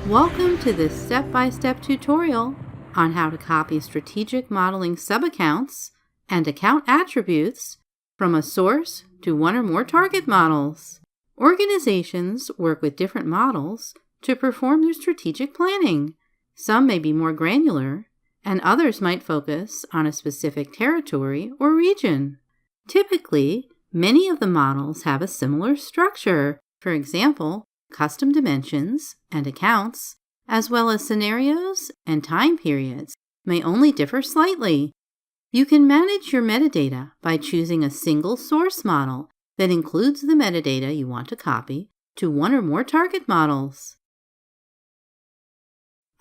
Welcome to this step-by-step tutorial on how to copy strategic modeling subaccounts and account attributes from a source to one or more target models. Organizations work with different models to perform their strategic planning. Some may be more granular, and others might focus on a specific territory or region. Typically, many of the models have a similar structure. For example, custom dimensions and accounts, as well as scenarios and time periods, may only differ slightly. You can manage your metadata by choosing a single source model that includes the metadata you want to copy to one or more target models.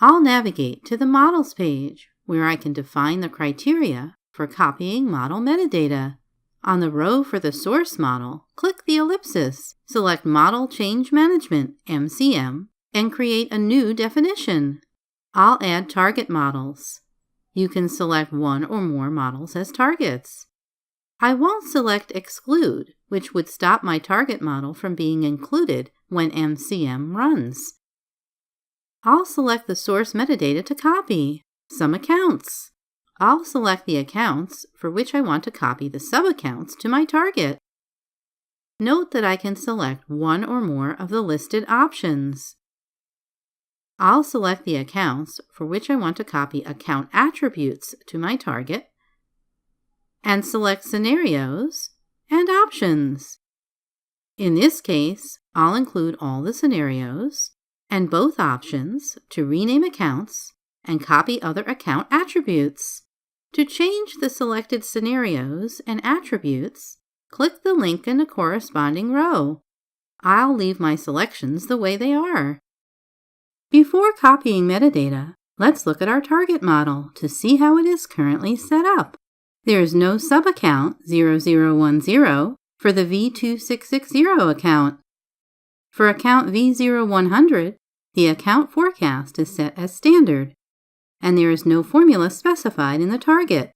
I'll navigate to the Models page, where I can define the criteria for copying model metadata. On the row for the source model, click the ellipsis, select Model Change Management, MCM, and create a new definition. I'll add target models. You can select one or more models as targets. I won't select Exclude, which would stop my target model from being included when MCM runs. I'll select the source metadata to copy, some accounts. I'll select the accounts for which I want to copy the subaccounts to my target. Note that I can select one or more of the listed options. I'll select the accounts for which I want to copy account attributes to my target, and select Scenarios and Options. In this case, I'll include all the scenarios and both options to rename accounts and copy other account attributes. To change the selected scenarios and attributes, click the link in the corresponding row. I'll leave my selections the way they are. Before copying metadata, let's look at our target model to see how it is currently set up. There is no subaccount 0010 for the V2660 account. For account V0100, the account forecast is set as standard, and there is no formula specified in the target.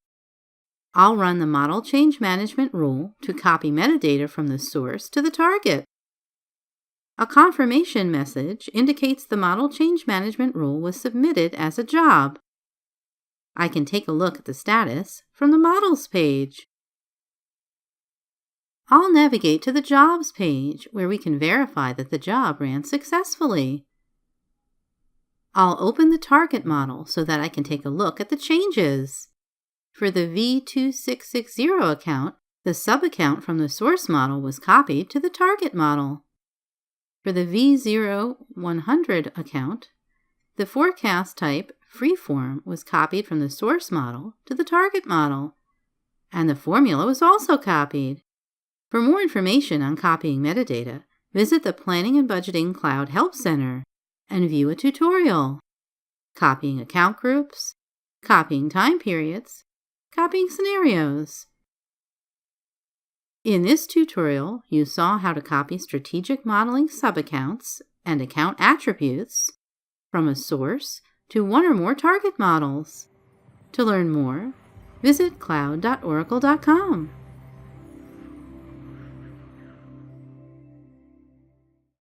I'll run the Model Change Management rule to copy metadata from the source to the target. A confirmation message indicates the Model Change Management rule was submitted as a job. I can take a look at the status from the Models page. I'll navigate to the Jobs page, where we can verify that the job ran successfully. I'll open the target model so that I can take a look at the changes. For the V2660 account, the subaccount from the source model was copied to the target model. For the V0100 account, the forecast type freeform was copied from the source model to the target model, and the formula was also copied. For more information on copying metadata, visit the Planning and Budgeting Cloud Help Center and view a tutorial. Copying account groups, copying time periods, copying scenarios. In this tutorial, you saw how to copy strategic modeling subaccounts and account attributes from a source to one or more target models. To learn more, visit cloud.oracle.com.